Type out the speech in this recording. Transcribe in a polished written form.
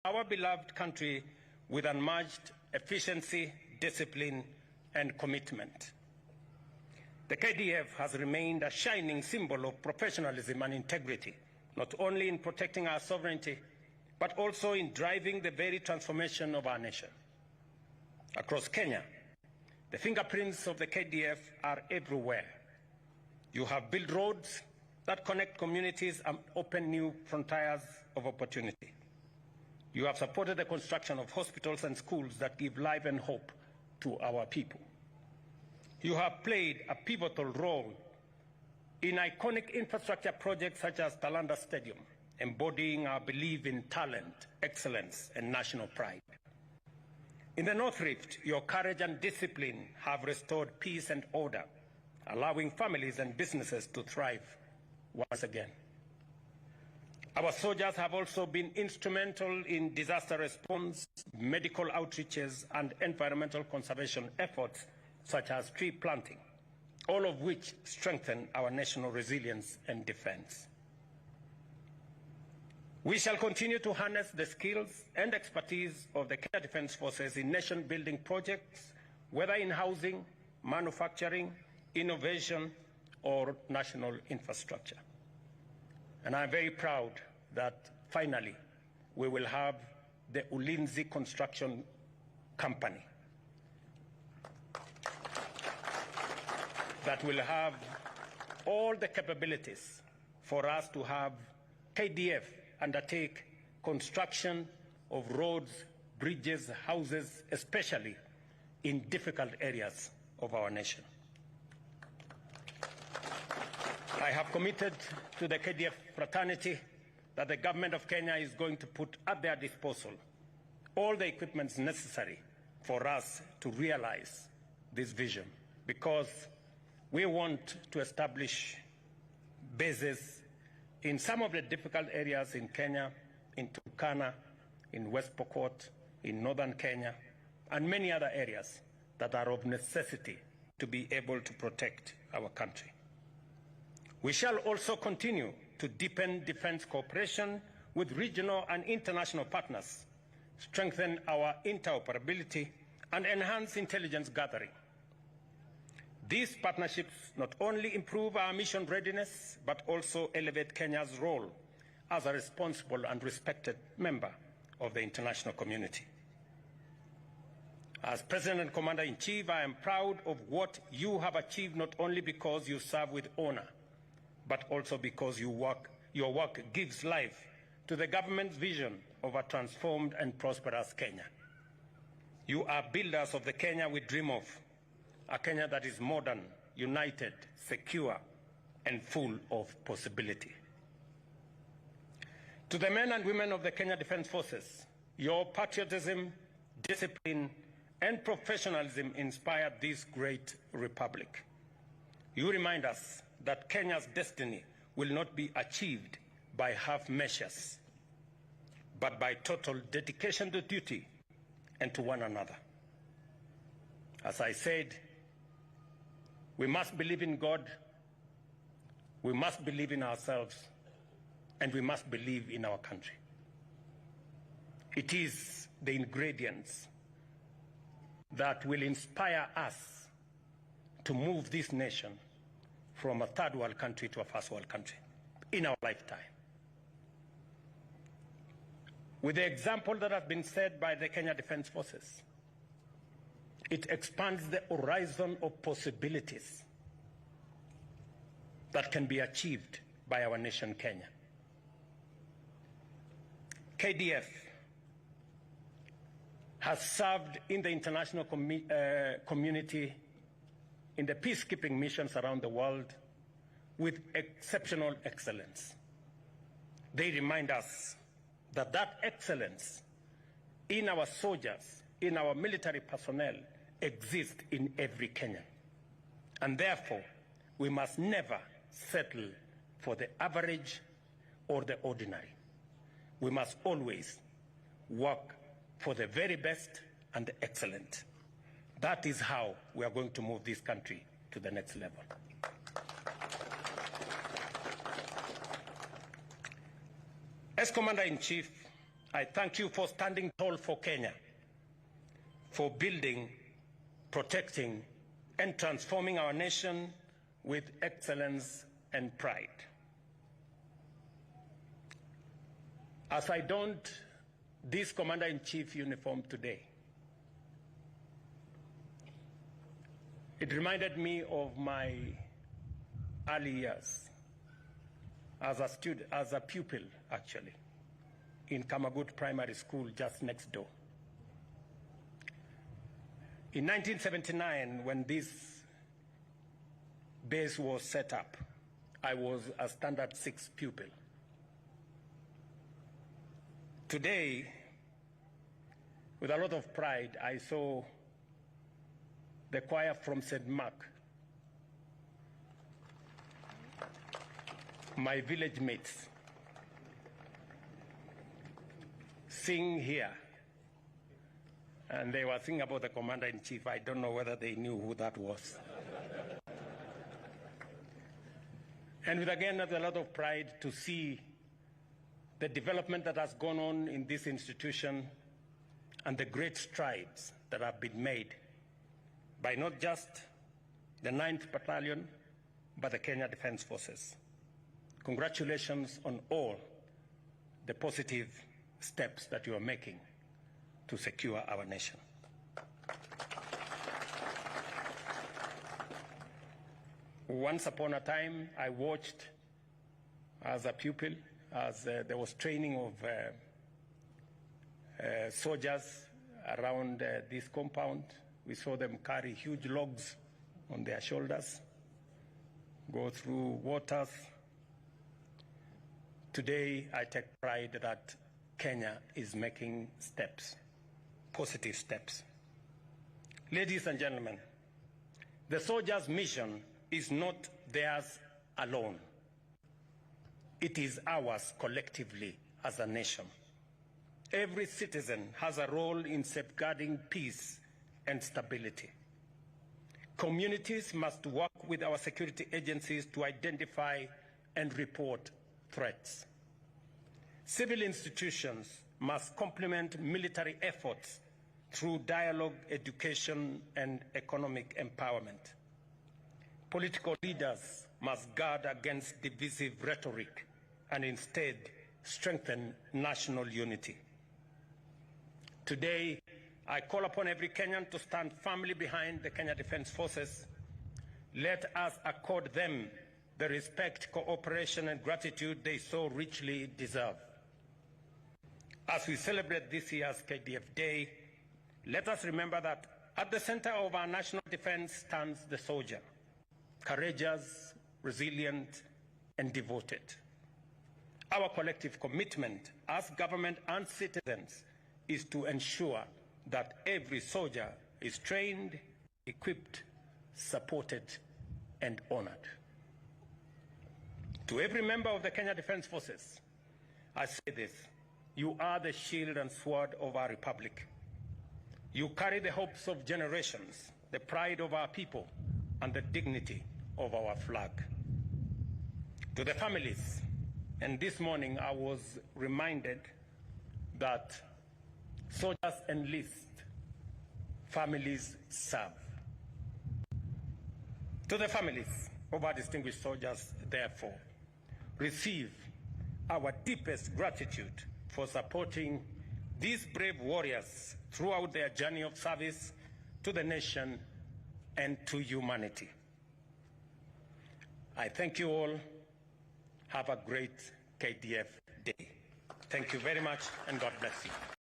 our beloved country with unmatched efficiency, discipline, and commitment. The KDF has remained a shining symbol of professionalism and integrity, not only in protecting our sovereignty, but also in driving the very transformation of our nation. Across Kenya, the fingerprints of the KDF are everywhere. You have built roads that connect communities and open new frontiers of opportunity. You have supported the construction of hospitals and schools that give life and hope to our people. You have played a pivotal role in iconic infrastructure projects such as Talanda Stadium, embodying our belief in talent, excellence, and national pride. In the North Rift, your courage and discipline have restored peace and order, allowing families and businesses to thrive once again. Our soldiers have also been instrumental in disaster response, medical outreaches, and environmental conservation efforts such as tree planting, all of which strengthen our national resilience and defense. We shall continue to harness the skills and expertise of the Kenya Defence Forces in nation-building projects, whether in housing, manufacturing, innovation, or national infrastructure. And I'm very proud that finally we will have the Ulinzi Construction Company that will have all the capabilities for us to have KDF undertake construction of roads, bridges, houses, especially in difficult areas of our nation. I have committed to the KDF fraternity that the government of Kenya is going to put at their disposal all the equipment necessary for us to realize this vision, because we want to establish bases in some of the difficult areas in Kenya, in Turkana, in West Pokot, in northern Kenya, and many other areas that are of necessity to be able to protect our country. We shall also continue to deepen defense cooperation with regional and international partners, strengthen our interoperability, and enhance intelligence gathering. These partnerships not only improve our mission readiness, but also elevate Kenya's role as a responsible and respected member of the international community. As President and Commander-in-Chief, I am proud of what you have achieved, not only because you serve with honor, but also because your work gives life to the government's vision of a transformed and prosperous Kenya. You are builders of the Kenya we dream of, a Kenya that is modern, united, secure, and full of possibility. To the men and women of the Kenya Defence Forces, your patriotism, discipline, and professionalism inspired this great republic. You remind us that Kenya's destiny will not be achieved by half measures, but by total dedication to duty and to one another. As I said, we must believe in God, we must believe in ourselves, and we must believe in our country. It is the ingredients that will inspire us to move this nation from a third world country to a first world country in our lifetime. With the example that has been set by the Kenya Defence Forces, it expands the horizon of possibilities that can be achieved by our nation, Kenya. KDF has served in the international community in the peacekeeping missions around the world with exceptional excellence. They remind us that that excellence in our soldiers, in our military personnel, exists in every Kenyan. And therefore, we must never settle for the average or the ordinary. We must always work for the very best and the excellent. That is how we are going to move this country to the next level. As Commander-in-Chief, I thank you for standing tall for Kenya, for building, protecting, and transforming our nation with excellence and pride. As I donned this Commander-in-Chief uniform today, it reminded me of my early years as a pupil, actually, in Kamagut Primary School just next door. In 1979, when this base was set up, I was a standard 6 pupil. Today, with a lot of pride, I saw the choir from St. Mark, my village mates, sing here. And they were singing about the Commander-in-Chief. I don't know whether they knew who that was. And with, again, a lot of pride to see the development that has gone on in this institution and the great strides that have been made by not just the 9th Battalion, but the Kenya Defence Forces. Congratulations on all the positive steps that you are making to secure our nation. Once upon a time, I watched as a pupil as there was training of soldiers around this compound. We saw them carry huge logs on their shoulders, go through waters. Today, I take pride that Kenya is making steps, positive steps. Ladies and gentlemen, the soldiers' mission is not theirs alone. It is ours collectively as a nation. Every citizen has a role in safeguarding peace and stability. Communities must work with our security agencies to identify and report threats. Civil institutions must complement military efforts through dialogue, education, and economic empowerment. Political leaders must guard against divisive rhetoric and instead strengthen national unity. Today, I call upon every Kenyan to stand firmly behind the Kenya Defence Forces. Let us accord them the respect, cooperation, and gratitude they so richly deserve. As we celebrate this year's KDF Day, let us remember that at the center of our national defense stands the soldier, courageous, resilient, and devoted. Our collective commitment as government and citizens is to ensure that every soldier is trained, equipped, supported, and honored. To every member of the Kenya Defence Forces, I say this: you are the shield and sword of our republic. You carry the hopes of generations, the pride of our people, and the dignity of our flag. To the families, and this morning I was reminded that soldiers enlist, families serve. To the families of our distinguished soldiers, therefore, receive our deepest gratitude for supporting these brave warriors throughout their journey of service to the nation and to humanity. I thank you all. Have a great KDF Day. Thank you very much, and God bless you.